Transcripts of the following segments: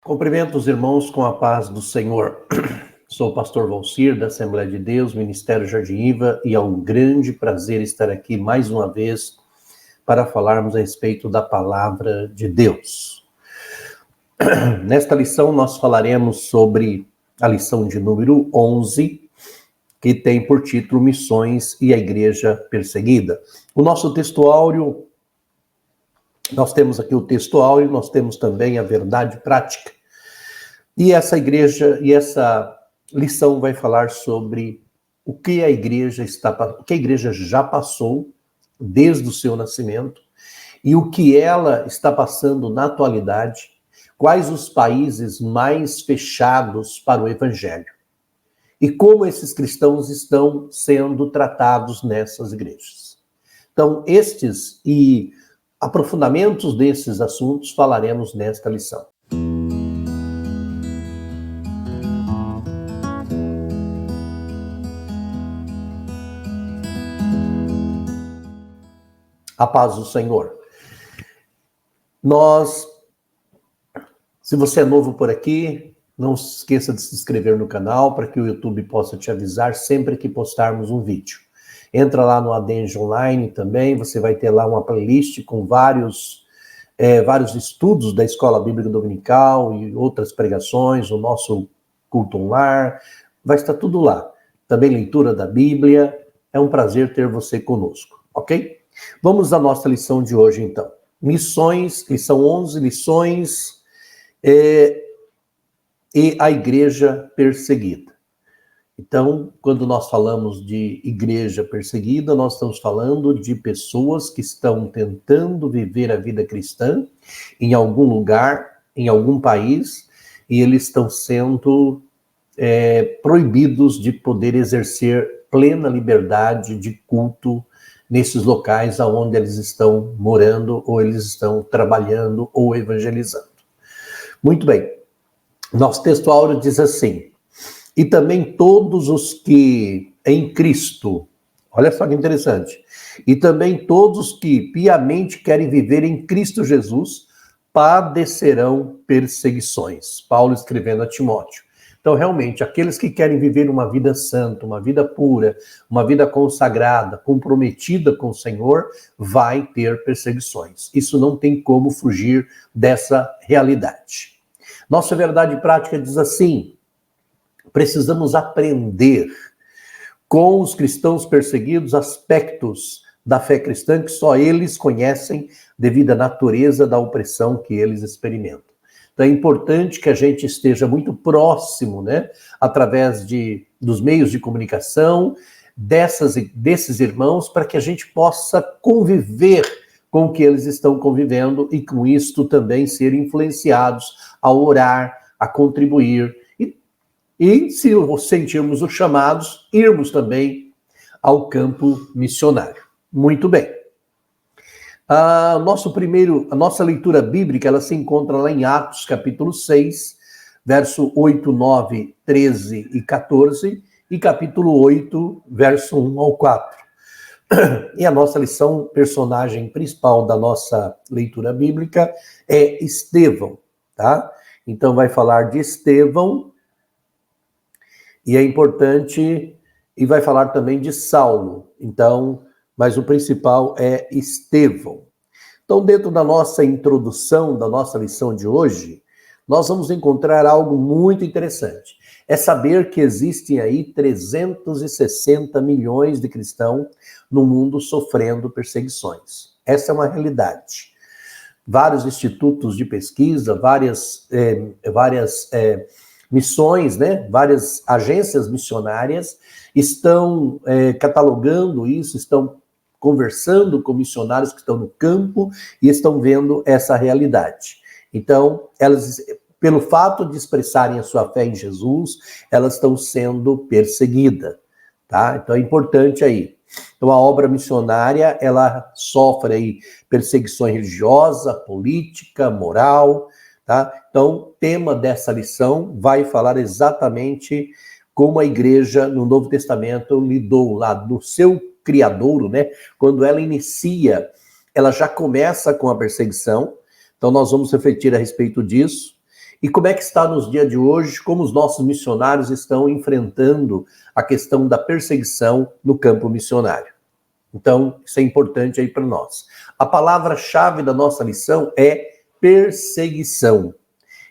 Cumprimento os irmãos com a paz do Senhor. Sou o pastor Valcir, da Assembleia de Deus, Ministério Jardim Iva, e é um grande prazer estar aqui mais uma vez para falarmos a respeito da palavra de Deus. Nesta lição nós falaremos sobre a lição de número 11, que tem por título Missões e a Igreja Perseguida. O nosso textuário, nós temos aqui o textuário, nós temos também a verdade prática. E essa lição vai falar sobre o que a igreja já passou desde o seu nascimento e o que ela está passando na atualidade, quais os países mais fechados para o evangelho e como esses cristãos estão sendo tratados nessas igrejas. Então, estes e aprofundamentos desses assuntos falaremos nesta lição. A paz do Senhor. Se você é novo por aqui, não se esqueça de se inscrever no canal para que o YouTube possa te avisar sempre que postarmos um vídeo. Entra lá no Adenge Online também, você vai ter lá uma playlist com vários estudos da Escola Bíblica Dominical e outras pregações, o nosso culto online, vai estar tudo lá. Também leitura da Bíblia, é um prazer ter você conosco, ok? Vamos à nossa lição de hoje, então. Missões, lição 11, missões e a igreja perseguida. Então, quando nós falamos de igreja perseguida, nós estamos falando de pessoas que estão tentando viver a vida cristã em algum lugar, em algum país, e eles estão sendo proibidos de poder exercer plena liberdade de culto nesses locais onde eles estão morando, ou eles estão trabalhando, ou evangelizando. Muito bem. Nosso textuário diz assim: e também todos os que em Cristo, olha só que interessante, e também todos que piamente querem viver em Cristo Jesus padecerão perseguições. Paulo escrevendo a Timóteo. Então, realmente, aqueles que querem viver uma vida santa, uma vida pura, uma vida consagrada, comprometida com o Senhor, vai ter perseguições. Isso não tem como fugir dessa realidade. Nossa verdade prática diz assim: precisamos aprender com os cristãos perseguidos aspectos da fé cristã que só eles conhecem devido à natureza da opressão que eles experimentam. Então é importante que a gente esteja muito próximo, né, através dos meios de comunicação desses irmãos, para que a gente possa conviver com o que eles estão convivendo e com isto também ser influenciados a orar, a contribuir e se sentirmos os chamados, irmos também ao campo missionário. Muito bem. A nossa leitura bíblica, ela se encontra lá em Atos, capítulo 6, verso 8, 9, 13 e 14, e capítulo 8, verso 1 ao 4. E a nossa lição, personagem principal da nossa leitura bíblica é Estevão, tá? Então vai falar de Estevão, e é importante, e vai falar também de Saulo, então, mas o principal é Estevão. Então, dentro da nossa introdução, da nossa lição de hoje, nós vamos encontrar algo muito interessante. É saber que existem aí 360 milhões de cristãos no mundo sofrendo perseguições. Essa é uma realidade. Vários institutos de pesquisa, várias missões, né? Várias agências missionárias estão catalogando isso, estão conversando com missionários que estão no campo e estão vendo essa realidade. Então, elas, pelo fato de expressarem a sua fé em Jesus, elas estão sendo perseguidas, tá? Então, é importante aí. Então, a obra missionária, ela sofre aí perseguição religiosa, política, moral, tá? Então, o tema dessa lição vai falar exatamente como a igreja no Novo Testamento lidou lá do seu criadouro, né? Quando ela inicia, ela já começa com a perseguição. Então, nós vamos refletir a respeito disso. E como é que está nos dias de hoje, como os nossos missionários estão enfrentando a questão da perseguição no campo missionário. Então, isso é importante aí para nós. A palavra-chave da nossa lição é perseguição.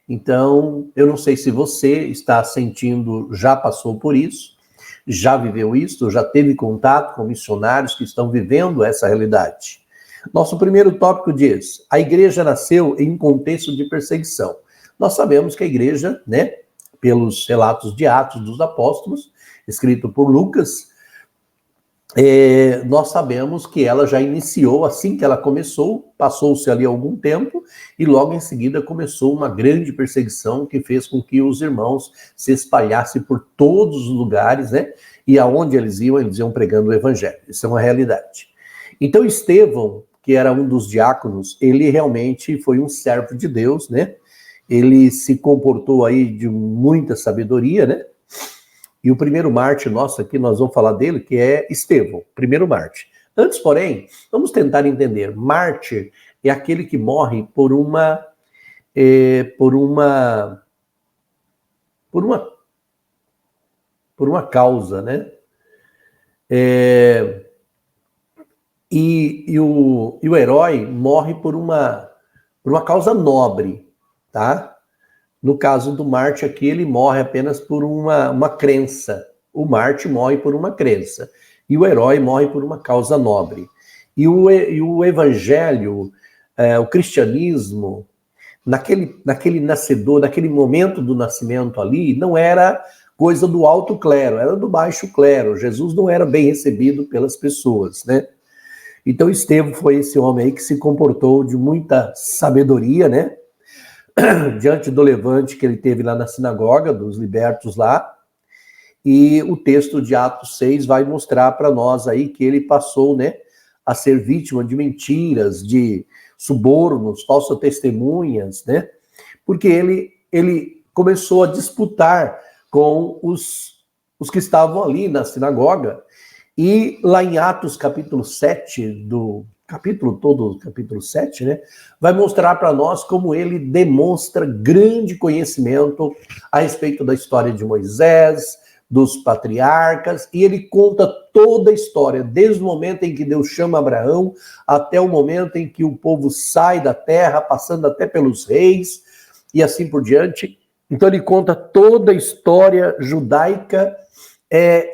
Então, eu não sei se você está sentindo, já passou por isso, já viveu isso, já teve contato com missionários que estão vivendo essa realidade. Nosso primeiro tópico diz: a igreja nasceu em um contexto de perseguição. Nós sabemos que a igreja, né, pelos relatos de Atos dos Apóstolos, escrito por Lucas, nós sabemos que ela já iniciou, assim que ela começou, passou-se ali algum tempo, e logo em seguida começou uma grande perseguição que fez com que os irmãos se espalhassem por todos os lugares, né? E aonde eles iam pregando o evangelho. Isso é uma realidade. Então Estevão, que era um dos diáconos, ele realmente foi um servo de Deus, né? Ele se comportou aí de muita sabedoria, né? E o primeiro mártir nosso aqui, nós vamos falar dele, que é Estevão, primeiro mártir. Antes, porém, vamos tentar entender. Mártir é aquele que morre por uma causa, né? E o herói morre por uma causa nobre, tá? No caso do Marte aqui, ele morre apenas por uma crença. O Marte morre por uma crença. E o herói morre por uma causa nobre. E o evangelho, o cristianismo, naquele nascedor, naquele momento do nascimento ali, não era coisa do alto clero, era do baixo clero. Jesus não era bem recebido pelas pessoas, né? Então Estevão foi esse homem aí que se comportou de muita sabedoria, né? Diante do levante que ele teve lá na sinagoga, dos libertos lá, e o texto de Atos 6 vai mostrar para nós aí que ele passou, né, a ser vítima de mentiras, de subornos, falsas testemunhas, né, porque ele começou a disputar com os que estavam ali na sinagoga, e lá em Atos capítulo 7, capítulo 7, né, vai mostrar para nós como ele demonstra grande conhecimento a respeito da história de Moisés, dos patriarcas, e ele conta toda a história, desde o momento em que Deus chama Abraão, até o momento em que o povo sai da terra, passando até pelos reis, e assim por diante. Então ele conta toda a história judaica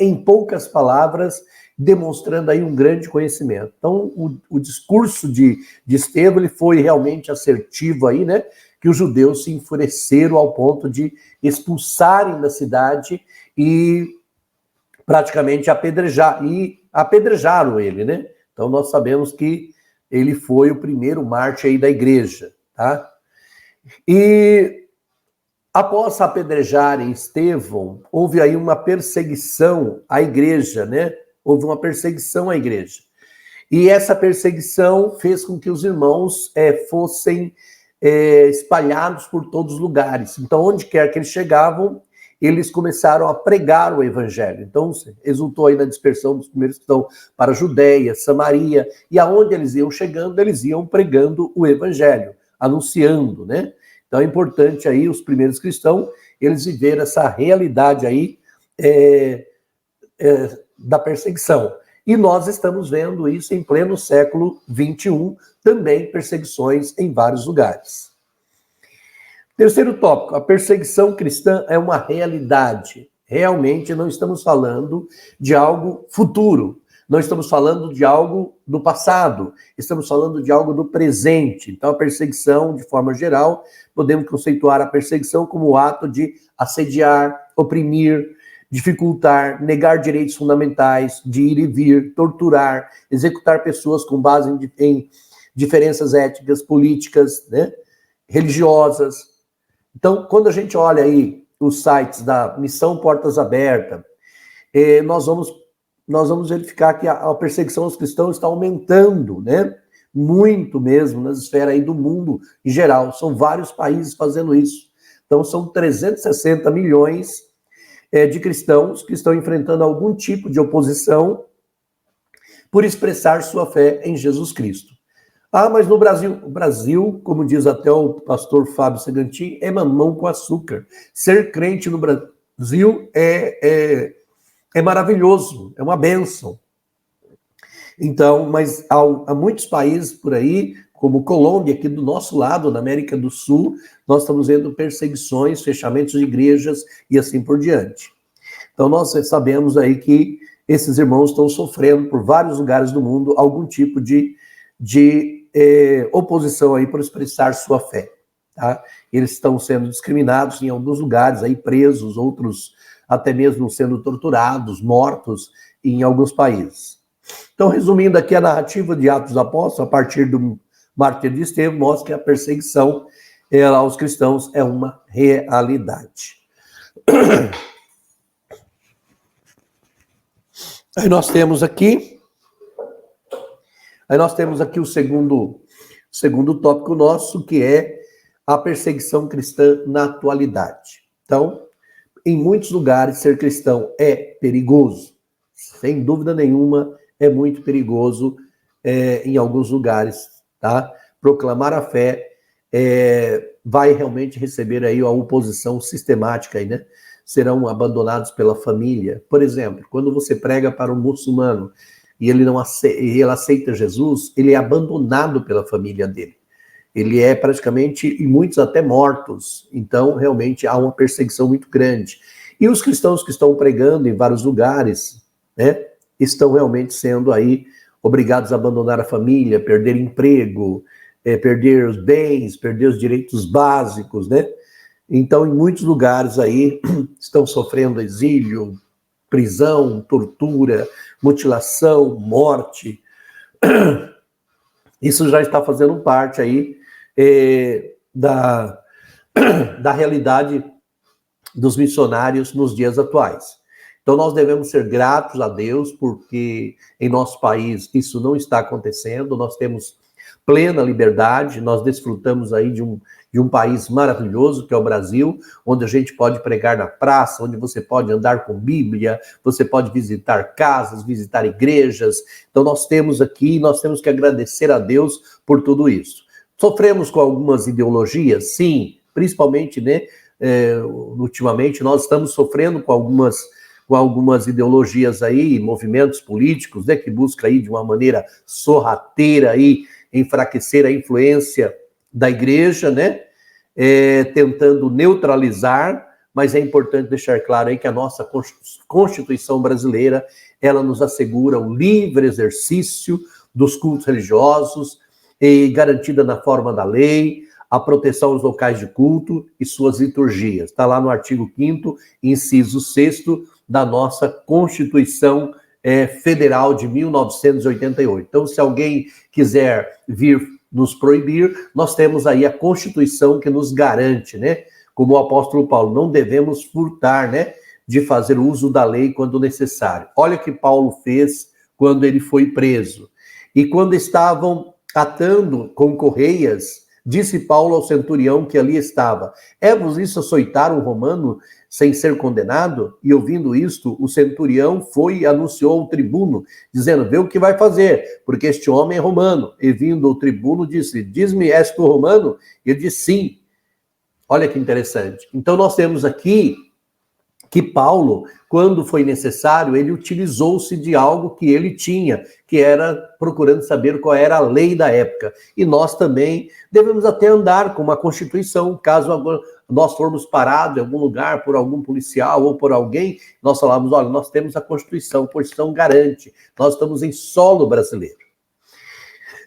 em poucas palavras, demonstrando aí um grande conhecimento. Então, o discurso de Estevão, ele foi realmente assertivo aí, né? Que os judeus se enfureceram ao ponto de expulsarem da cidade e praticamente apedrejaram ele, né? Então, nós sabemos que ele foi o primeiro mártir aí da igreja, tá? E após apedrejarem Estevão, houve aí uma perseguição à igreja, né? Houve uma perseguição à igreja. E essa perseguição fez com que os irmãos fossem espalhados por todos os lugares. Então, onde quer que eles chegavam, eles começaram a pregar o evangelho. Então, resultou aí na dispersão dos primeiros que estão para a Judéia, Samaria, e aonde eles iam chegando, eles iam pregando o evangelho, anunciando, né? Então, é importante aí, os primeiros cristãos, eles viveram essa realidade aí da perseguição. E nós estamos vendo isso em pleno século XXI, também perseguições em vários lugares. Terceiro tópico, a perseguição cristã é uma realidade. Realmente não estamos falando de algo futuro, não estamos falando de algo do passado, estamos falando de algo do presente. Então a perseguição, de forma geral, podemos conceituar a perseguição como o ato de assediar, oprimir, dificultar, negar direitos fundamentais, de ir e vir, torturar, executar pessoas com base em diferenças étnicas, políticas, né, religiosas. Então, quando a gente olha aí os sites da Missão Portas Abertas, nós vamos verificar que a perseguição aos cristãos está aumentando, né? Muito mesmo, nas esferas aí do mundo em geral. São vários países fazendo isso. Então, são 360 milhões de cristãos que estão enfrentando algum tipo de oposição por expressar sua fé em Jesus Cristo. Ah, mas no Brasil, o Brasil, como diz até o pastor Fábio Segantin, é mamão com açúcar. Ser crente no Brasil é maravilhoso, é uma bênção. Então, mas há muitos países por aí, como Colômbia, aqui do nosso lado, na América do Sul, nós estamos vendo perseguições, fechamentos de igrejas e assim por diante. Então, nós sabemos aí que esses irmãos estão sofrendo por vários lugares do mundo algum tipo de oposição aí para expressar sua fé. Tá? Eles estão sendo discriminados em alguns lugares, aí presos, outros até mesmo sendo torturados, mortos em alguns países. Então, resumindo aqui a narrativa de Atos dos Apóstolos, a partir do martírio de Estevão, mostra que a perseguição aos cristãos é uma realidade. Aí nós temos aqui o segundo tópico nosso, que é a perseguição cristã na atualidade. Então, em muitos lugares, ser cristão é perigoso. Sem dúvida nenhuma, é muito perigoso em alguns lugares, tá? Proclamar a fé vai realmente receber aí a oposição sistemática aí, né? Serão abandonados pela família. Por exemplo, quando você prega para um muçulmano e ele aceita Jesus, ele é abandonado pela família dele. Ele é praticamente, e muitos até mortos. Então, realmente, há uma perseguição muito grande. E os cristãos que estão pregando em vários lugares, né, estão realmente sendo aí obrigados a abandonar a família, perder emprego, perder os bens, perder os direitos básicos, né? Então, em muitos lugares aí, estão sofrendo exílio, prisão, tortura, mutilação, morte. Isso já está fazendo parte aí da realidade dos missionários nos dias atuais. Então, nós devemos ser gratos a Deus, porque em nosso país isso não está acontecendo, nós temos plena liberdade, nós desfrutamos aí de um país maravilhoso, que é o Brasil, onde a gente pode pregar na praça, onde você pode andar com Bíblia, você pode visitar casas, visitar igrejas. Então, nós temos que agradecer a Deus por tudo isso. Sofremos com algumas ideologias? Sim, principalmente, né, ultimamente, nós estamos sofrendo com algumas ideologias aí, movimentos políticos, né, que buscam aí de uma maneira sorrateira aí, enfraquecer a influência da igreja, né, tentando neutralizar, mas é importante deixar claro aí que a nossa Constituição brasileira, ela nos assegura o livre exercício dos cultos religiosos, e garantida na forma da lei, a proteção aos locais de culto e suas liturgias. Está lá no artigo 5º, inciso 6º, da nossa Constituição Federal de 1988. Então, se alguém quiser vir nos proibir, nós temos aí a Constituição que nos garante, né? Como o apóstolo Paulo, não devemos furtar, né? De fazer uso da lei quando necessário. Olha o que Paulo fez quando ele foi preso. E quando estavam atando com correias, disse Paulo ao centurião que ali estava: é-vos isso açoitar um romano sem ser condenado? E ouvindo isto, o centurião foi e anunciou ao tribuno, dizendo: vê o que vai fazer, porque este homem é romano. E vindo o tribuno, disse: diz-me, és tu romano? E ele disse: sim. Olha que interessante. Então nós temos aqui que Paulo, quando foi necessário, ele utilizou-se de algo que ele tinha, que era procurando saber qual era a lei da época. E nós também devemos até andar com uma Constituição, caso nós formos parados em algum lugar por algum policial ou por alguém, nós falamos: olha, nós temos a Constituição, a Constituição garante, nós estamos em solo brasileiro.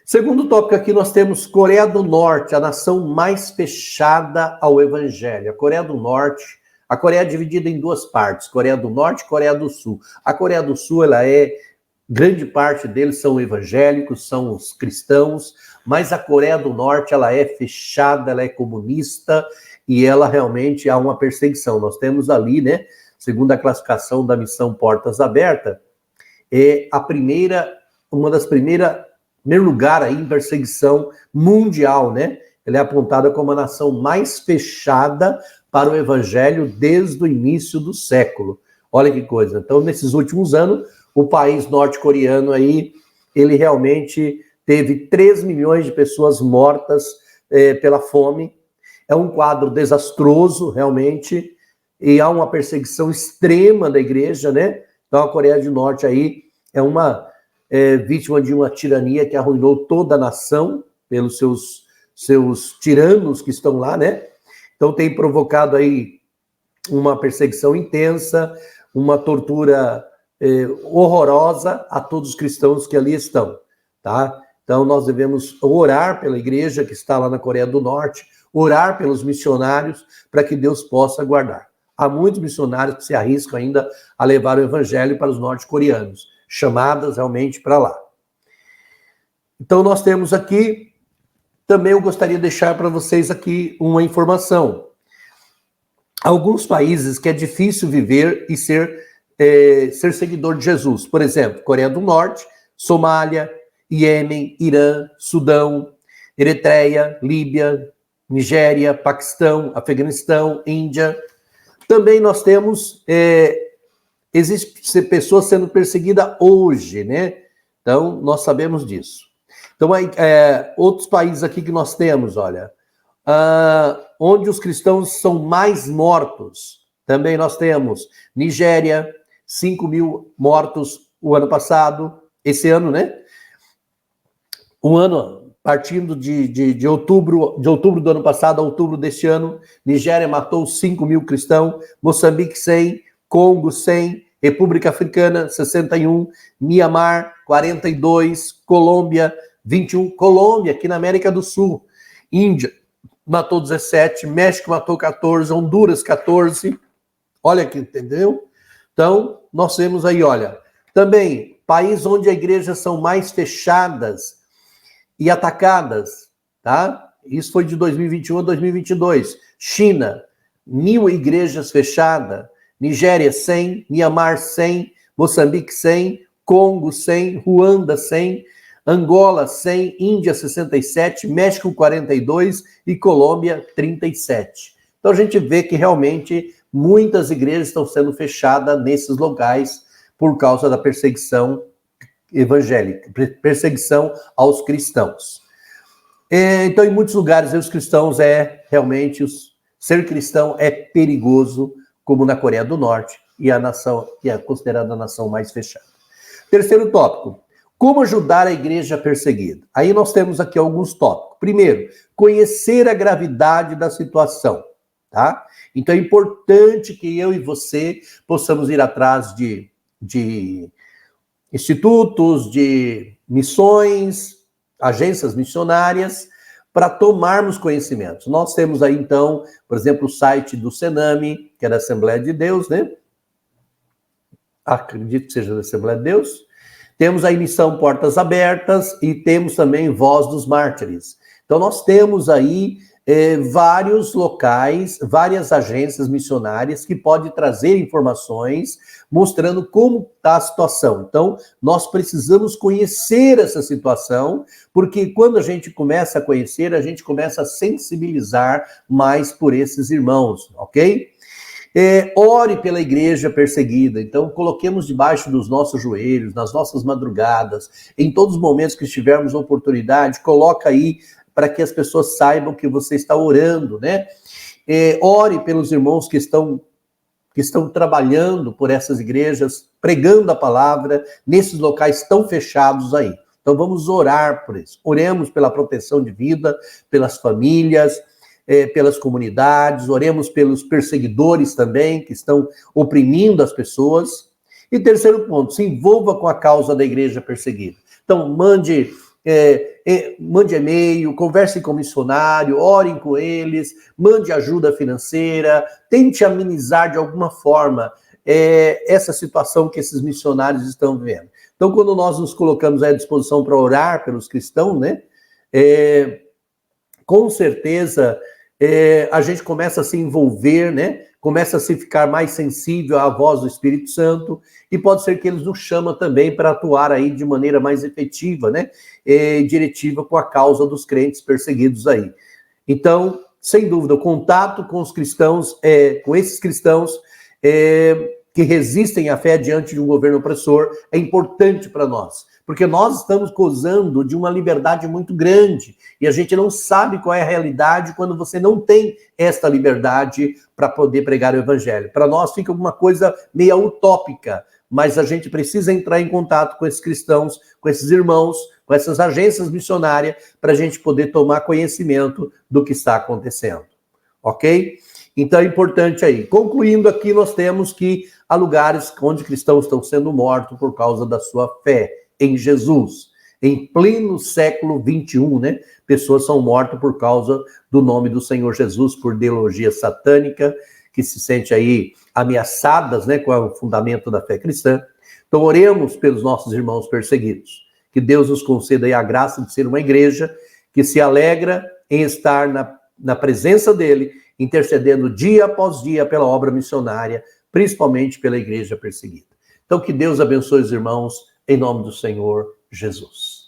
Segundo tópico aqui, nós temos Coreia do Norte, a nação mais fechada ao Evangelho. A Coreia do Norte, a Coreia é dividida em duas partes, Coreia do Norte e Coreia do Sul. A Coreia do Sul, grande parte deles são evangélicos, são os cristãos, mas a Coreia do Norte, ela é fechada, ela é comunista e ela realmente há uma perseguição. Nós temos ali, né, segundo a classificação da missão Portas Abertas, primeiro lugar aí em perseguição mundial, né? Ela é apontada como a nação mais fechada para o evangelho desde o início do século. Olha que coisa. Então, nesses últimos anos, o país norte-coreano aí, ele realmente teve 3 milhões de pessoas mortas pela fome. É um quadro desastroso, realmente, e há uma perseguição extrema da igreja, né? Então a Coreia do Norte aí é uma vítima de uma tirania que arruinou toda a nação pelos seus tiranos que estão lá, né? Então tem provocado aí uma perseguição intensa, uma tortura horrorosa a todos os cristãos que ali estão, tá? Então nós devemos orar pela igreja que está lá na Coreia do Norte, orar pelos missionários para que Deus possa guardar. Há muitos missionários que se arriscam ainda a levar o evangelho para os norte-coreanos, chamadas realmente para lá. Então nós temos aqui, também eu gostaria de deixar para vocês aqui uma informação. Alguns países que é difícil viver e ser seguidor de Jesus. Por exemplo, Coreia do Norte, Somália, Iêmen, Irã, Sudão, Eritreia, Líbia, Nigéria, Paquistão, Afeganistão, Índia. Também nós temos, existem pessoas sendo perseguidas hoje, né? Então, nós sabemos disso. Então, outros países aqui que nós temos, olha, onde os cristãos são mais mortos, também nós temos Nigéria, 5 mil mortos o ano passado, esse ano, né? O ano, partindo de outubro do ano passado a outubro deste ano, Nigéria matou 5 mil cristãos, Moçambique 100, Congo 100, República Africana 61, Mianmar 42, Colômbia 21, Colômbia aqui na América do Sul, Índia matou 17, México matou 14, Honduras 14, olha aqui, entendeu? Então, nós temos aí, olha, também país onde as igrejas são mais fechadas e atacadas, tá? Isso foi de 2021 a 2022. China, 1.000 igrejas fechadas. Nigéria, 100. Mianmar, 100. Moçambique, 100. Congo, 100. Ruanda, 100. Angola, 100. Índia, 67. México, 42. E Colômbia, 37. Então, a gente vê que realmente muitas igrejas estão sendo fechadas nesses locais por causa da perseguição evangélica, perseguição aos cristãos. Então, em muitos lugares, os cristãos realmente, ser cristão é perigoso, como na Coreia do Norte, e a nação que é considerada a nação mais fechada. Terceiro tópico, como ajudar a igreja perseguida? Aí nós temos aqui alguns tópicos. Primeiro, conhecer a gravidade da situação, tá? Então, é importante que eu e você possamos ir atrás de institutos, de missões, agências missionárias, para tomarmos conhecimentos. Nós temos aí, então, por exemplo, o site do Senami, que é da Assembleia de Deus, né? Acredito que seja da Assembleia de Deus. Temos a Missão Portas Abertas e temos também Voz dos Mártires. Então, nós temos aí vários locais, várias agências missionárias que podem trazer informações mostrando como está a situação. Então, nós precisamos conhecer essa situação, porque quando a gente começa a conhecer, a gente começa a sensibilizar mais por esses irmãos, ok? Ore pela igreja perseguida. Então, coloquemos debaixo dos nossos joelhos, nas nossas madrugadas, em todos os momentos que tivermos oportunidade, coloca aí para que as pessoas saibam que você está orando, né? Ore pelos irmãos que estão trabalhando por essas igrejas, pregando a palavra, nesses locais tão fechados aí. Então vamos orar por isso. Oremos pela proteção de vida, pelas famílias, pelas comunidades, oremos pelos perseguidores também, que estão oprimindo as pessoas. E terceiro ponto, se envolva com a causa da igreja perseguida. Então mande e-mail, converse com o missionário, orem com eles, mande ajuda financeira, tente amenizar de alguma forma essa situação que esses missionários estão vivendo. Então, quando nós nos colocamos à disposição para orar pelos cristãos, né, com certeza a gente começa a se envolver, né, começa a se ficar mais sensível à voz do Espírito Santo, e pode ser que eles nos chamem também para atuar aí de maneira mais efetiva, né, diretiva com a causa dos crentes perseguidos aí. Então, sem dúvida, o contato com os cristãos, com esses cristãos que resistem à fé diante de um governo opressor, é importante para nós, porque nós estamos gozando de uma liberdade muito grande e a gente não sabe qual é a realidade quando você não tem esta liberdade para poder pregar o evangelho. Para nós fica alguma coisa meio utópica, mas a gente precisa entrar em contato com esses cristãos, com esses irmãos, com essas agências missionárias, para a gente poder tomar conhecimento do que está acontecendo. Ok? Então é importante aí. Concluindo aqui, nós temos que há lugares onde cristãos estão sendo mortos por causa da sua fé em Jesus. Em pleno século XXI, né? Pessoas são mortas por causa do nome do Senhor Jesus, por ideologia satânica, que se sente aí ameaçadas, né, com o fundamento da fé cristã. Então oremos pelos nossos irmãos perseguidos. Que Deus nos conceda aí a graça de ser uma igreja que se alegra em estar na presença dele, intercedendo dia após dia pela obra missionária, principalmente pela igreja perseguida. Então que Deus abençoe os irmãos, em nome do Senhor Jesus.